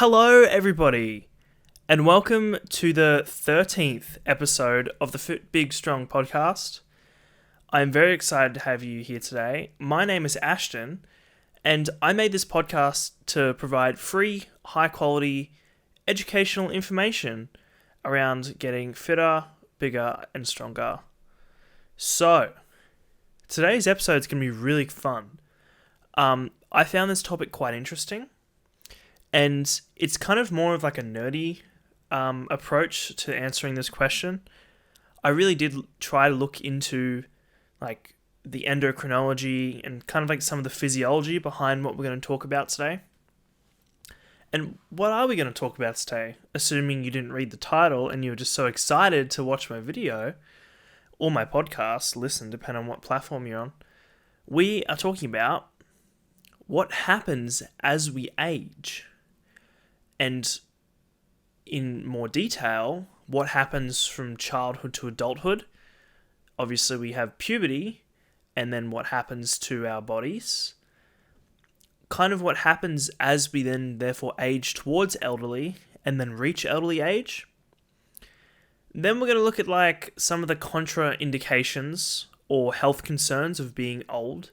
Hello, everybody, and welcome to the 13th episode of the FitBigStrong Podcast. I'm very excited to have you here today. My name is Ashton, and I made this podcast to provide free, high-quality, educational information around getting fitter, bigger, and stronger. So, today's episode is going to be really fun. I found this topic quite interesting. And it's kind of more of like a nerdy approach to answering this question. I really did try to look into like the endocrinology and kind of like some of the physiology behind what we're going to talk about today. And what are we going to talk about today? Assuming you didn't read the title and you were just so excited to watch my video or my podcast, listen, depending on what platform you're on. We are talking about what happens as we age. And in more detail, what happens from childhood to adulthood. Obviously, we have puberty, and then what happens to our bodies. Kind of what happens as we then therefore age towards elderly, and then reach elderly age. Then we're going to look at like some of the contraindications or health concerns of being old,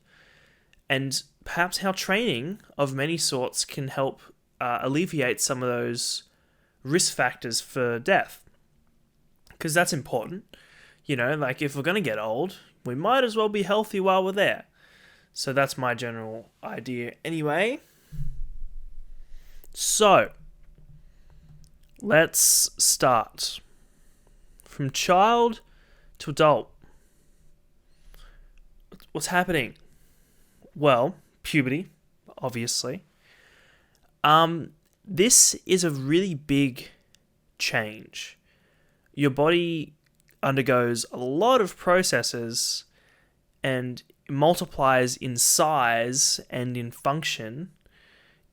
and perhaps how training of many sorts can help alleviate some of those risk factors for death. Because that's important. You know, like if we're going to get old, we might as well be healthy while we're there. So that's my general idea anyway. So, let's start. From child to adult. What's happening? Well, puberty, obviously. This is a really big change. Your body undergoes a lot of processes and multiplies in size and in function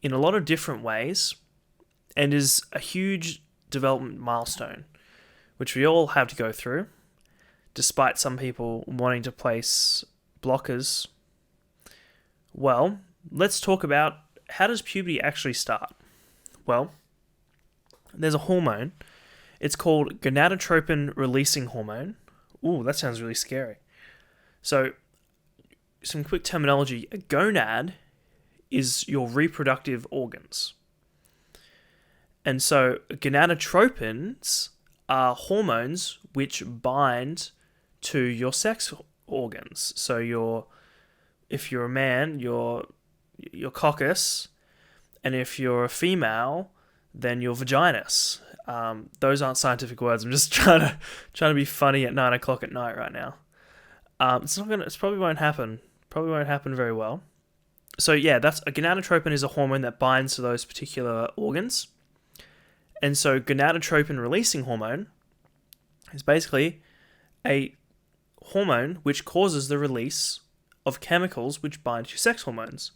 in a lot of different ways and is a huge development milestone, which we all have to go through, despite some people wanting to place blockers. Well, let's talk about how does puberty actually start? Well, there's a hormone. It's called Gonadotropin releasing hormone. Ooh, that sounds really scary. So, some quick terminology. A gonad is your reproductive organs. And so, gonadotropins are hormones which bind to your sex organs. So, if you're a man, your coccus, and if you're a female, then your vaginus. Those aren't scientific words. I'm just trying to be funny at 9 o'clock at night right now. It probably won't happen. Probably won't happen very well. So yeah, that's a gonadotropin is a hormone that binds to those particular organs, and so gonadotropin releasing hormone is basically a hormone which causes the release of chemicals which bind to sex hormones.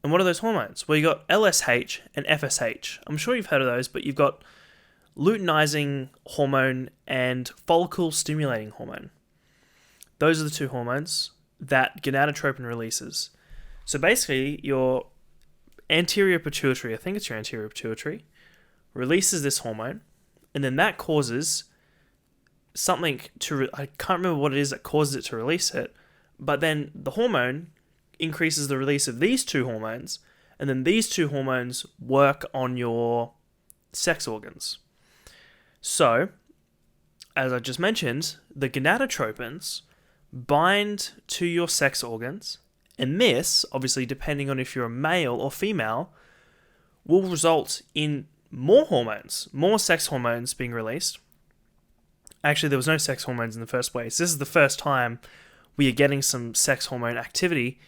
And what are those hormones? Well, you got LSH and FSH. I'm sure you've heard of those, but you've got luteinizing hormone and follicle stimulating hormone. Those are the two hormones that gonadotropin releases. So basically, your anterior pituitary, I think it's your anterior pituitary, releases this hormone, and then that causes something I can't remember what it is that causes it to release it, but then the hormone increases the release of these two hormones, and then these two hormones work on your sex organs. So, as I just mentioned, the gonadotropins bind to your sex organs, and this, obviously depending on if you're a male or female, will result in more hormones, more sex hormones being released. Actually, there was no sex hormones in the first place. This is the first time we are getting some sex hormone activity.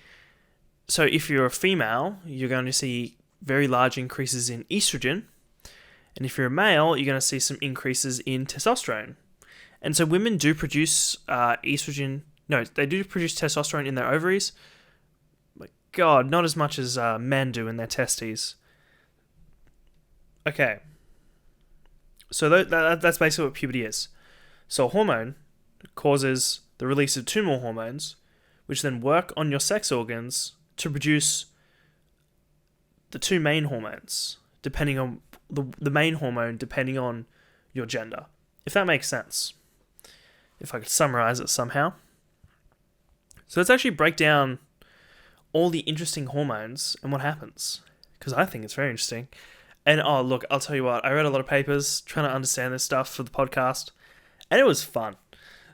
So if you're a female, you're going to see very large increases in estrogen. And if you're a male, you're going to see some increases in testosterone. And so women do produce estrogen. No, they do produce testosterone in their ovaries. But God, not as much as men do in their testes. Okay. So that's basically what puberty is. So a hormone causes the release of two more hormones, which then work on your sex organs to produce the two main hormones, depending on the main hormone, depending on your gender. If that makes sense. If I could summarize it somehow. So let's actually break down all the interesting hormones and what happens, because I think it's very interesting. And look, I'll tell you what, I read a lot of papers trying to understand this stuff for the podcast, and it was fun.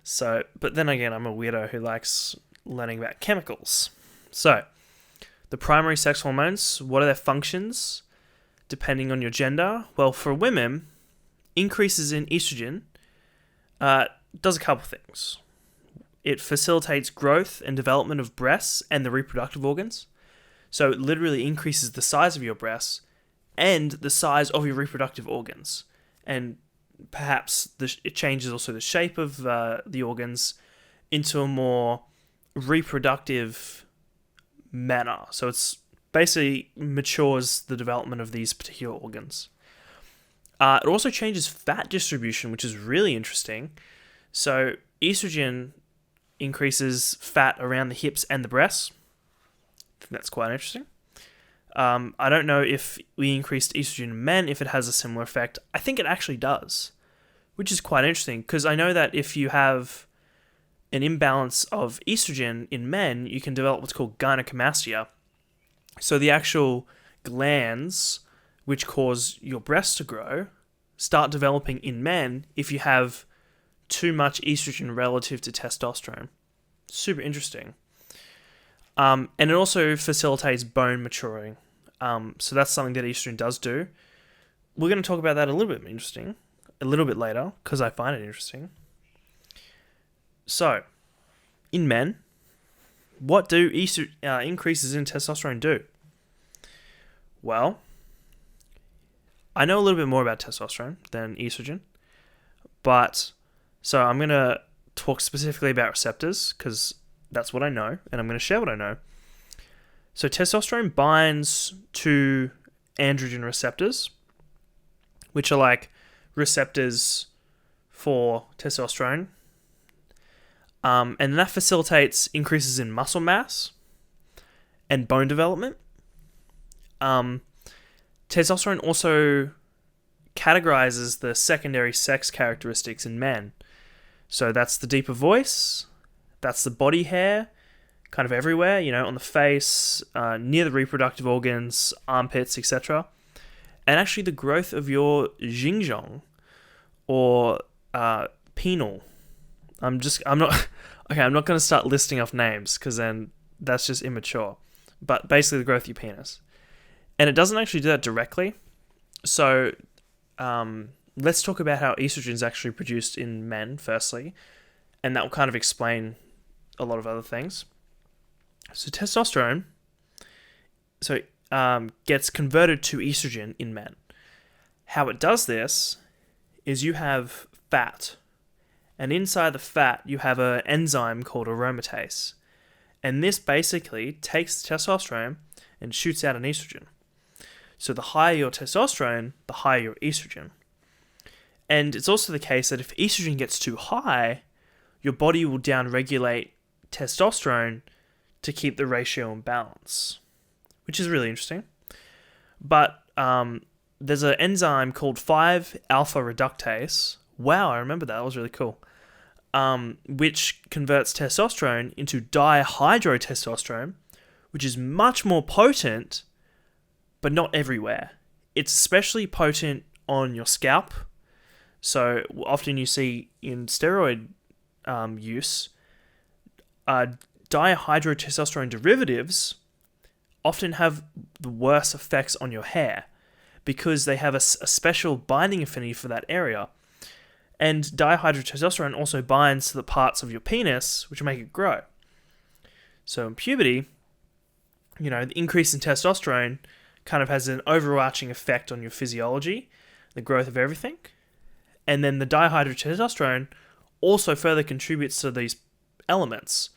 So, but then again, I'm a weirdo who likes learning about chemicals. So, the primary sex hormones, what are their functions depending on your gender? Well, for women, increases in estrogen does a couple things. It facilitates growth and development of breasts and the reproductive organs. So it literally increases the size of your breasts and the size of your reproductive organs. And perhaps it changes also the shape of the organs into a more reproductive manner. So it's basically matures the development of these particular organs. It also changes fat distribution, which is really interesting. So estrogen increases fat around the hips and the breasts. I think that's quite interesting. I don't know if we increased estrogen in men, if it has a similar effect. I think it actually does, which is quite interesting, because I know that if you have an imbalance of estrogen in men, you can develop what's called gynecomastia. So the actual glands which cause your breasts to grow start developing in men if you have too much estrogen relative to testosterone. Super interesting. And it also facilitates bone maturing. So that's something that estrogen does do. We're going to talk about that a little bit later, because I find it interesting. So, in men, what do increases in testosterone do? Well, I know a little bit more about testosterone than estrogen, but so I'm going to talk specifically about receptors, because that's what I know, and I'm going to share what I know. So testosterone binds to androgen receptors, which are like receptors for testosterone. And that facilitates increases in muscle mass and bone development. Testosterone also categorizes the secondary sex characteristics in men. So that's the deeper voice, that's the body hair, kind of everywhere, on the face, near the reproductive organs, armpits, etc. And actually the growth of your xinjiang or penile. I'm not going to start listing off names, because then that's just immature. But basically the growth of your penis. And it doesn't actually do that directly. So let's talk about how estrogen is actually produced in men, firstly. And that will kind of explain a lot of other things. So testosterone gets converted to estrogen in men. How it does this is you have fat. And inside the fat, you have an enzyme called aromatase. And this basically takes the testosterone and shoots out an estrogen. So the higher your testosterone, the higher your estrogen. And it's also the case that if estrogen gets too high, your body will downregulate testosterone to keep the ratio in balance, which is really interesting. But there's an enzyme called 5-alpha reductase. Wow, I remember that. That was really cool. Which converts testosterone into dihydrotestosterone, which is much more potent, but not everywhere. It's especially potent on your scalp. So often you see in steroid use, dihydrotestosterone derivatives often have the worst effects on your hair, because they have a special binding affinity for that area. And dihydrotestosterone also binds to the parts of your penis which make it grow. So in puberty, the increase in testosterone kind of has an overarching effect on your physiology, the growth of everything. And then the dihydrotestosterone also further contributes to these elements.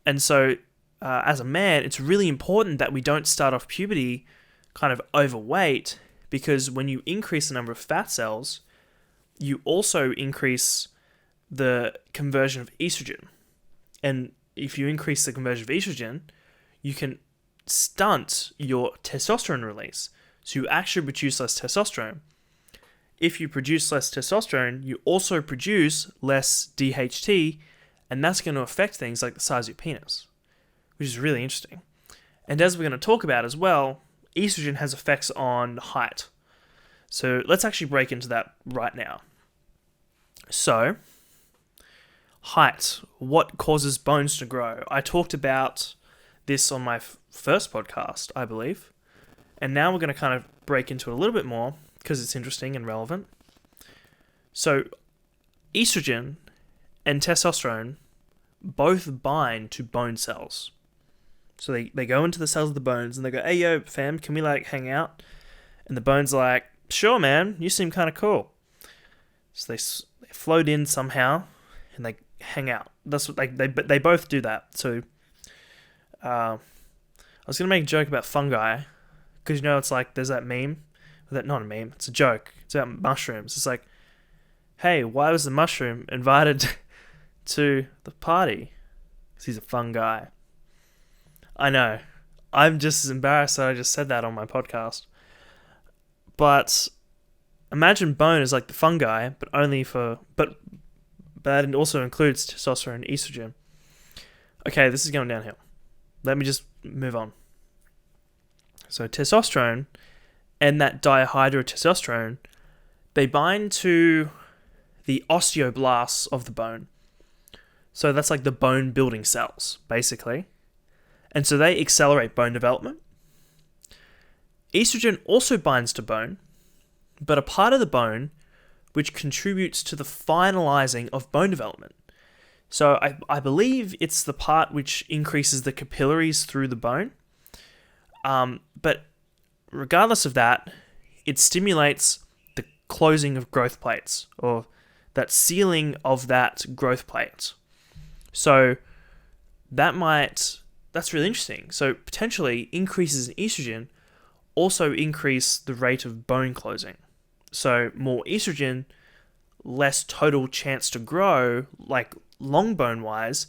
And so as a man, it's really important that we don't start off puberty kind of overweight, because when you increase the number of fat cells, you also increase the conversion of estrogen. And if you increase the conversion of estrogen, you can stunt your testosterone release. So you actually produce less testosterone. If you produce less testosterone, you also produce less DHT, and that's going to affect things like the size of your penis, which is really interesting. And as we're going to talk about as well, estrogen has effects on height. So let's actually break into that right now. So, height. What causes bones to grow? I talked about this on my first podcast, I believe. And now we're going to kind of break into it a little bit more because it's interesting and relevant. So, estrogen and testosterone both bind to bone cells. So they go into the cells of the bones and they go, hey, yo, fam, can we like hang out? And the bone's like, sure, man, you seem kind of cool. So they float in somehow and they hang out. That's what they both do that. So I was going to make a joke about fungi because, it's like there's that meme. Not a meme, it's a joke. It's about mushrooms. It's like, hey, why was the mushroom invited to the party? Because he's a fun guy. I know. I'm just as embarrassed that I just said that on my podcast. But imagine bone is like the fungi, but that also includes testosterone and estrogen. Okay, this is going downhill. Let me just move on. So testosterone and that dihydrotestosterone, they bind to the osteoblasts of the bone. So that's like the bone building cells, basically. And so they accelerate bone development. Estrogen also binds to bone, but a part of the bone which contributes to the finalizing of bone development. So I believe it's the part which increases the capillaries through the bone. But regardless of that, it stimulates the closing of growth plates, or that sealing of that growth plate. So that's really interesting. So potentially increases in estrogen also increase the rate of bone closing. So more estrogen, less total chance to grow, like long bone wise,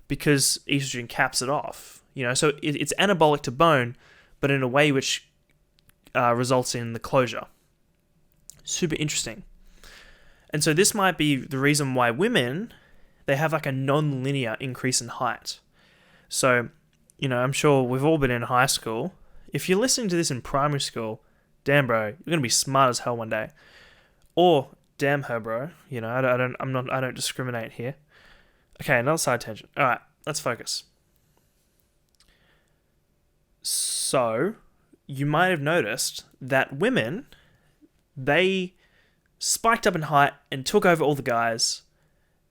because estrogen caps it off. So it's anabolic to bone, but in a way which results in the closure. Super interesting. And so this might be the reason why women, they have like a non-linear increase in height. So, I'm sure we've all been in high school. If you're listening to this in primary school, damn bro, you're gonna be smart as hell one day. Or damn her bro, I don't discriminate here. Okay, another side tangent. All right, let's focus. So, you might have noticed that women, they spiked up in height and took over all the guys,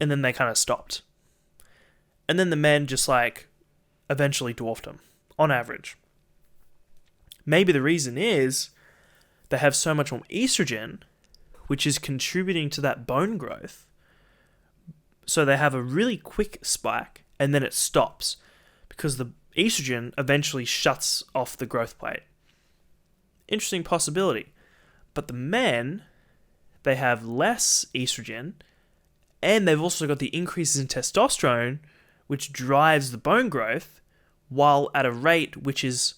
and then they kind of stopped. And then the men just eventually dwarfed them, on average. Maybe the reason is they have so much more estrogen, which is contributing to that bone growth. So they have a really quick spike, and then it stops, because the estrogen eventually shuts off the growth plate. Interesting possibility. But the men, they have less estrogen, and they've also got the increases in testosterone, which drives the bone growth, while at a rate which is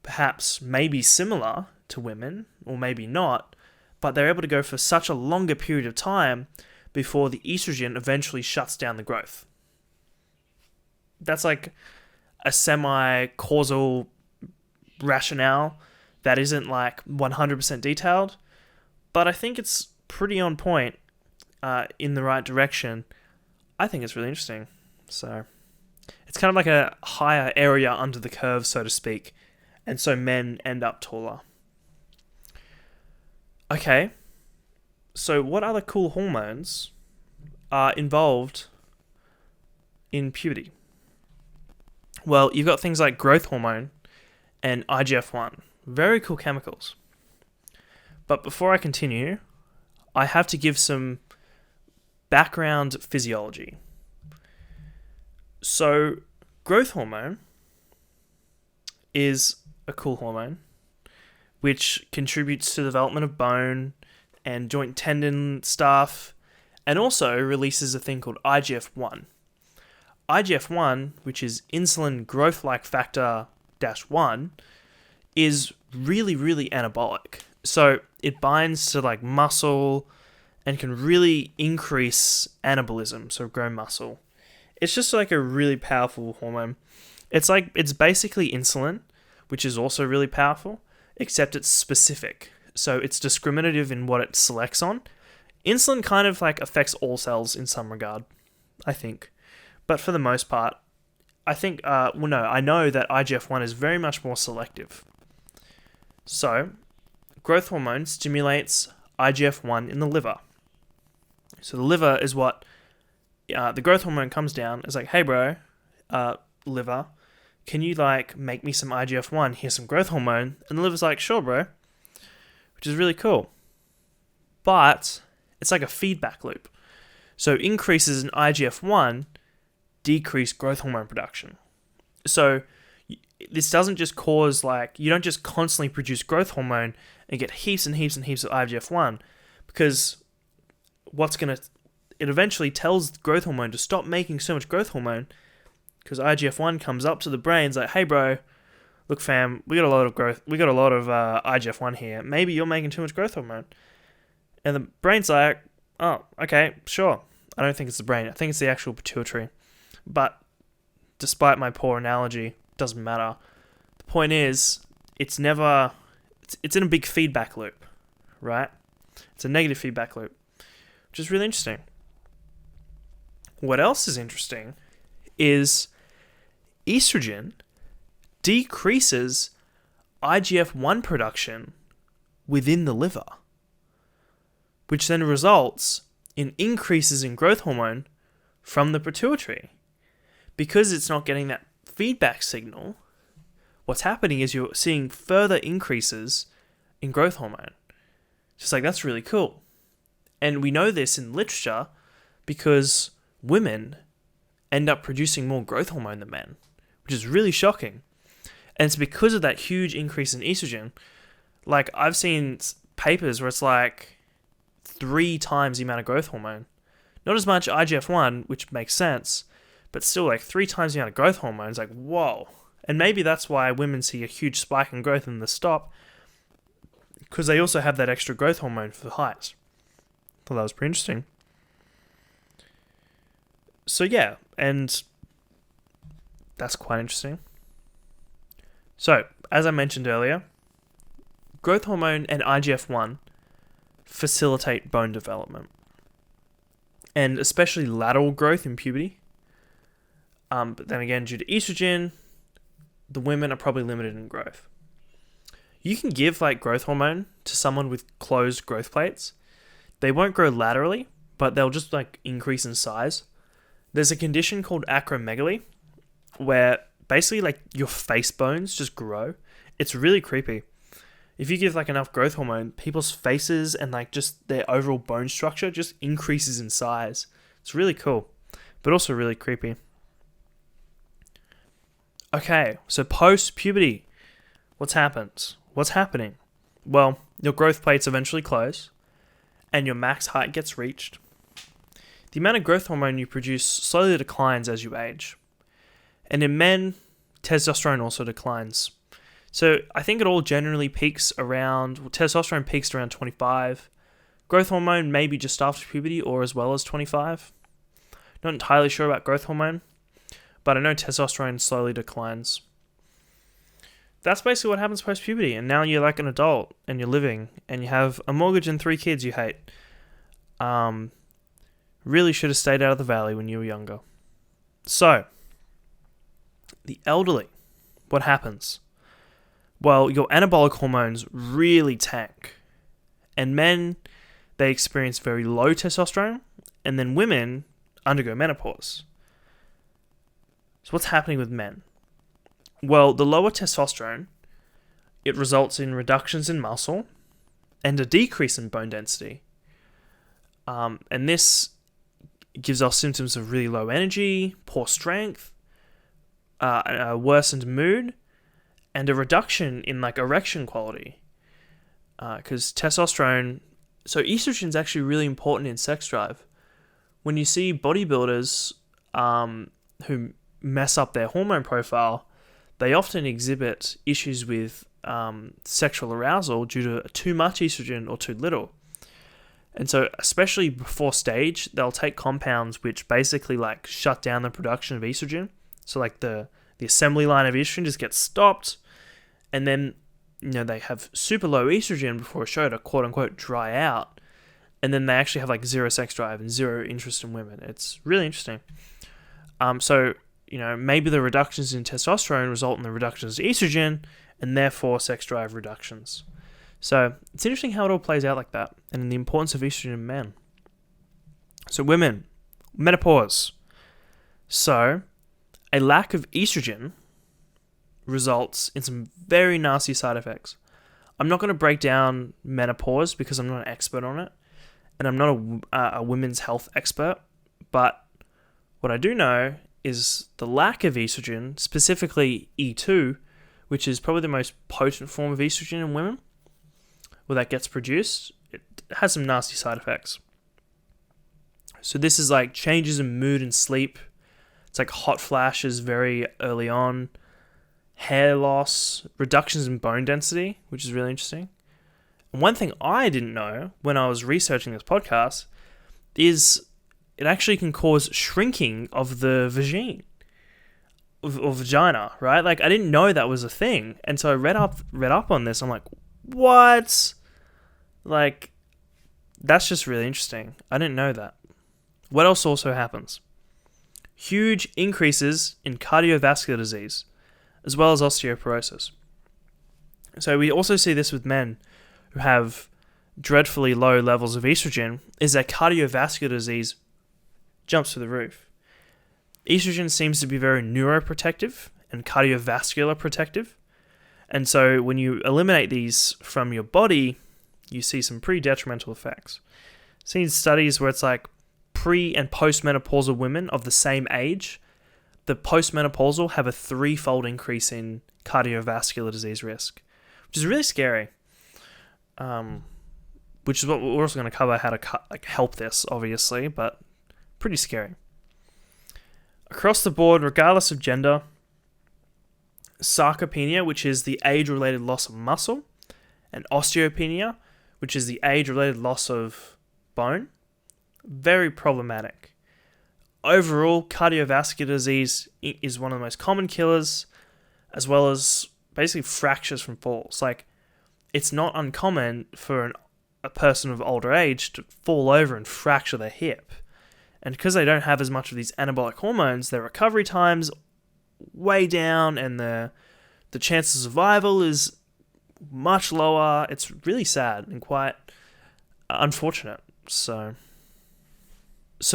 perhaps maybe similar to women, or maybe not, but they're able to go for such a longer period of time before the estrogen eventually shuts down the growth. That's like a semi-causal rationale that isn't 100% detailed, but I think it's pretty on point in the right direction. I think it's really interesting. So it's kind of like a higher area under the curve, so to speak, and so men end up taller. Okay, so what other cool hormones are involved in puberty? Well, you've got things like growth hormone and IGF-1. Very cool chemicals. But before I continue, I have to give some background physiology. So, growth hormone is a cool hormone which contributes to the development of bone and joint tendon stuff, and also releases a thing called IGF-1. IGF-1, which is insulin growth-like factor -1, is really, really anabolic. So it binds to like muscle and can really increase anabolism, so grow muscle. It's just like a really powerful hormone. It's basically insulin, which is also really powerful, except it's specific. So it's discriminative in what it selects on. Insulin kind of like affects all cells in some regard, I think. But for the most part, I think, I know that IGF-1 is very much more selective. So, growth hormone stimulates IGF-1 in the liver. So the liver is what the growth hormone comes down. It's like, hey bro, liver, can you like make me some IGF-1? Here's some growth hormone. And the liver's like, sure bro. Which is really cool. But it's like a feedback loop. So increases in IGF-1 decrease growth hormone production. So this doesn't just cause you don't just constantly produce growth hormone and get heaps and heaps and heaps of IGF-1, because it eventually tells growth hormone to stop making so much growth hormone, because IGF-1 comes up to the brain, it's like, hey bro, look fam, we got a lot of IGF-1 here. Maybe you're making too much growth hormone. And the brain's like, oh, okay, sure. I don't think it's the brain. I think it's the actual pituitary. But despite my poor analogy, it doesn't matter. The point is, it's in a big feedback loop, right? It's a negative feedback loop, which is really interesting. What else is interesting is estrogen decreases IGF-1 production within the liver, which then results in increases in growth hormone from the pituitary. Because it's not getting that feedback signal, what's happening is you're seeing further increases in growth hormone. Just like, that's really cool. And we know this in literature because women end up producing more growth hormone than men, which is really shocking. And it's because of that huge increase in estrogen. Like, I've seen papers where it's like 3 times the amount of growth hormone. Not as much IGF-1, which makes sense, but still like 3 times the amount of growth hormone. It's like, whoa. And maybe that's why women see a huge spike in growth in the stop, because they also have that extra growth hormone for the height. Thought that was pretty interesting. So yeah, and that's quite interesting. So, as I mentioned earlier, growth hormone and IGF-1 facilitate bone development, and especially lateral growth in puberty. But then again, due to estrogen, the women are probably limited in growth. You can give like growth hormone to someone with closed growth plates. They won't grow laterally, but they'll just like increase in size. There's a condition called acromegaly, where basically like your face bones just grow. It's really creepy. If you give like enough growth hormone, people's faces and like just their overall bone structure just increases in size. It's really cool, but also really creepy. Okay, so post-puberty, what's happening? Well, your growth plates eventually close, and your max height gets reached. The amount of growth hormone you produce slowly declines as you age. And in men, testosterone also declines. So I think it all generally peaks testosterone peaks around 25. Growth hormone maybe just after puberty or as well as 25. Not entirely sure about growth hormone, but I know testosterone slowly declines. That's basically what happens post-puberty, and now you're like an adult, and you're living, and you have a mortgage and 3 kids you hate. Really should have stayed out of the valley when you were younger. So, the elderly, what happens? Well, your anabolic hormones really tank, and men, they experience very low testosterone, and then women undergo menopause. So what's happening with men? Well, the lower testosterone, it results in reductions in muscle and a decrease in bone density. And this gives us symptoms of really low energy, poor strength, a worsened mood, and a reduction in like erection quality. Because testosterone, so estrogen is actually really important in sex drive. When you see bodybuilders who mess up their hormone profile, they often exhibit issues with sexual arousal due to too much estrogen or too little. And so, especially before stage, they'll take compounds which basically like shut down the production of estrogen. So like the assembly line of estrogen just gets stopped, and then they have super low estrogen before a show to quote unquote dry out, and then they actually have like zero sex drive and zero interest in women. It's really interesting. So maybe the reductions in testosterone result in the reductions in estrogen, and therefore sex drive reductions. So it's interesting how it all plays out like that, and the importance of estrogen in men. So women, menopause. So a lack of estrogen results in some very nasty side effects. I'm not going to break down menopause because I'm not an expert on it, and I'm not a women's health expert, but what I do know is the lack of estrogen, specifically E2, which is probably the most potent form of estrogen in women, where that gets produced, it has some nasty side effects. So this is like changes in mood and sleep. It's like hot flashes very early on, hair loss, reductions in bone density, which is really interesting. And one thing I didn't know when I was researching this podcast is it actually can cause shrinking of the vagine or vagina, right? Like I didn't know that was a thing. And so I read up on this. I'm like, what? Like, that's just really interesting. I didn't know that. What else also happens? Huge increases in cardiovascular disease, as well as osteoporosis. So we also see this with men who have dreadfully low levels of estrogen, is that cardiovascular disease jumps through the roof. Estrogen seems to be very neuroprotective and cardiovascular protective. And so when you eliminate these from your body, you see some pretty detrimental effects. Seen studies where it's like pre- and postmenopausal women of the same age, the postmenopausal have a 3-fold increase in cardiovascular disease risk, which is really scary. Which is what we're also going to cover, how to help this, obviously, but pretty scary. Across the board, regardless of gender, sarcopenia, which is the age-related loss of muscle, and osteopenia, which is the age-related loss of bone, very problematic. Overall, cardiovascular disease is one of the most common killers, as well as basically fractures from falls. Like, it's not uncommon for a person of older age to fall over and fracture their hip. And because they don't have as much of these anabolic hormones, their recovery time's way down, and the chance of survival is much lower. It's really sad and quite unfortunate. So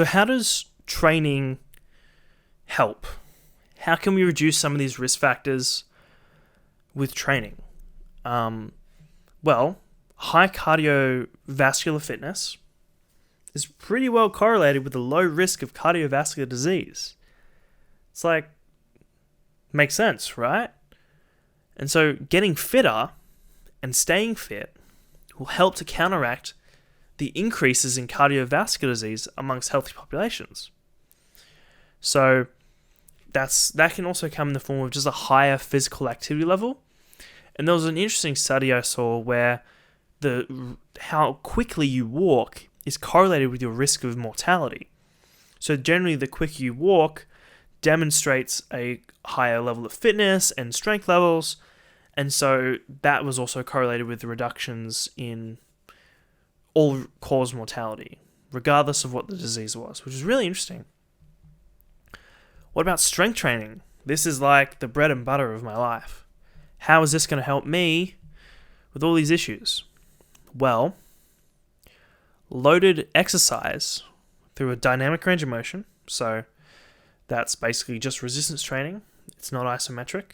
how does training help? How can we reduce some of these risk factors with training? Well, high cardiovascular fitness is pretty well correlated with a low risk of cardiovascular disease. It's like, makes sense, right? And so getting fitter and staying fit will help to counteract the increases in cardiovascular disease amongst healthy populations. So that can also come in the form of just a higher physical activity level. And there was an interesting study I saw where how quickly you walk is correlated with your risk of mortality. So generally, the quicker you walk demonstrates a higher level of fitness and strength levels, and so that was also correlated with the reductions in all-cause mortality, regardless of what the disease was, which is really interesting. What about strength training? This is like the bread and butter of my life. How is this going to help me with all these issues? Well, loaded exercise through a dynamic range of motion, so that's basically just resistance training, it's not isometric,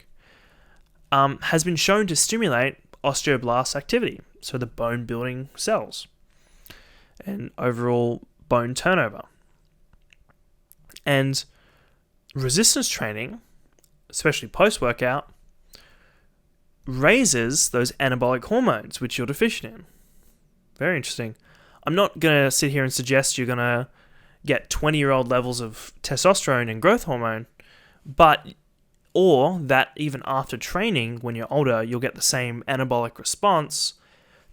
has been shown to stimulate osteoblast activity, so the bone building cells, and overall bone turnover. And resistance training, especially post-workout, raises those anabolic hormones which you're deficient in. Very interesting. I'm not going to sit here and suggest you're going to get 20-year-old levels of testosterone and growth hormone, but or that even after training, when you're older, you'll get the same anabolic response,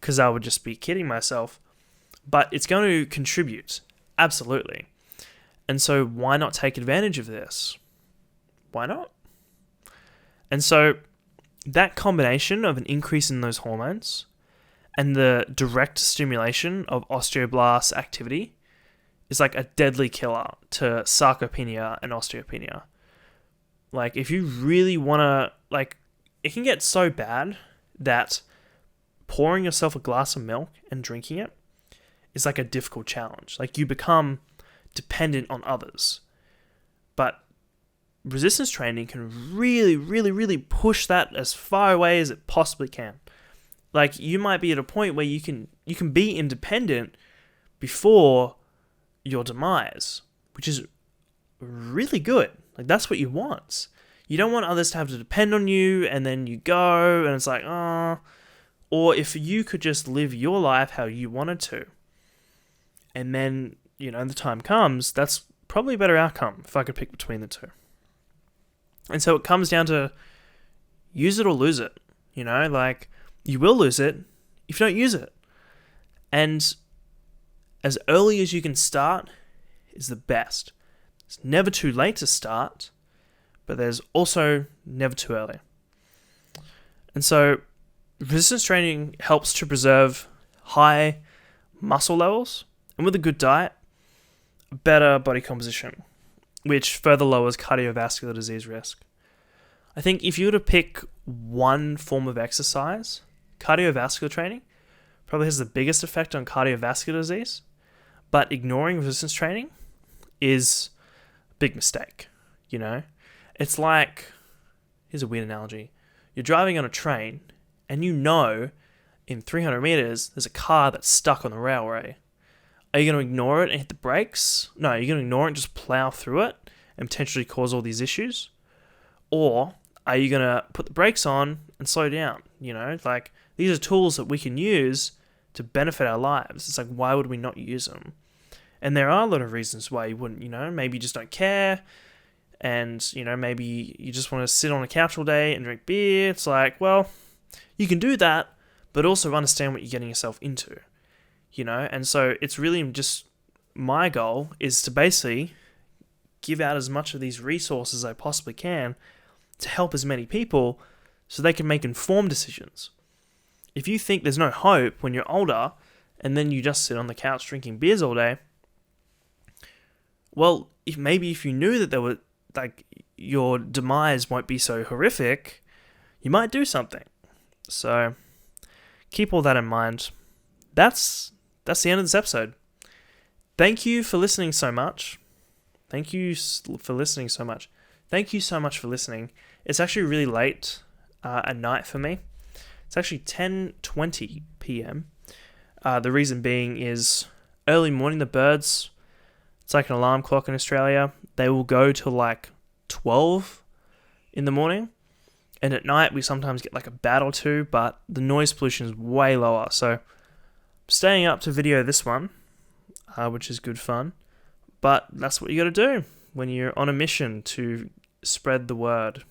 because I would just be kidding myself. But it's going to contribute, absolutely. And so why not take advantage of this? Why not? And so that combination of an increase in those hormones and the direct stimulation of osteoblast activity is like a deadly killer to sarcopenia and osteopenia. Like, if you really want to, like, it can get so bad that pouring yourself a glass of milk and drinking it is like a difficult challenge. Like, you become dependent on others. But resistance training can really, really, really push that as far away as it possibly can. Like, you might be at a point where you can be independent before your demise, which is really good. Like, that's what you want. You don't want others to have to depend on you, and then you go, and it's like, oh. Or if you could just live your life how you wanted to, and then, the time comes, that's probably a better outcome if I could pick between the two. And so it comes down to use it or lose it. Like, you will lose it if you don't use it. And as early as you can start is the best. It's never too late to start, but there's also never too early. And so resistance training helps to preserve high muscle levels, and with a good diet, better body composition, which further lowers cardiovascular disease risk. I think if you were to pick one form of exercise, cardiovascular training probably has the biggest effect on cardiovascular disease, but ignoring resistance training is a big mistake. It's like, here's a weird analogy. You're driving on a train, and in 300 meters, there's a car that's stuck on the railway. Are you going to ignore it and hit the brakes? No, you're going to ignore it and just plow through it and potentially cause all these issues? Or are you going to put the brakes on and slow down? Like, these are tools that we can use to benefit our lives. It's like, why would we not use them? And there are a lot of reasons why you wouldn't, maybe you just don't care. And, maybe you just want to sit on a couch all day and drink beer. It's like, well, you can do that, but also understand what you're getting yourself into, And so it's really just, my goal is to basically give out as much of these resources as I possibly can to help as many people so they can make informed decisions. If you think there's no hope when you're older and then you just sit on the couch drinking beers all day, well, if you knew that there were, like, your demise won't be so horrific, you might do something. So keep all that in mind. That's the end of this episode. Thank you for listening so much. Thank you so much for listening. It's actually really late at night for me. It's actually 10:20 p.m. The reason being is early morning, the birds, it's like an alarm clock in Australia. They will go till like 12 in the morning. And at night, we sometimes get like a bat or two, but the noise pollution is way lower. So I'm staying up to video this one, which is good fun. But that's what you got to do when you're on a mission to spread the word.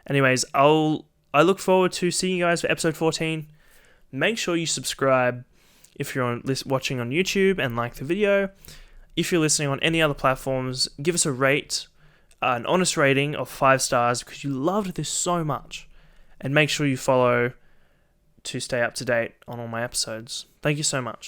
Anyways, I look forward to seeing you guys for episode 14. Make sure you subscribe if you're watching on YouTube and like the video. If you're listening on any other platforms, give us an honest rating of 5 stars because you loved this so much. And make sure you follow to stay up to date on all my episodes. Thank you so much.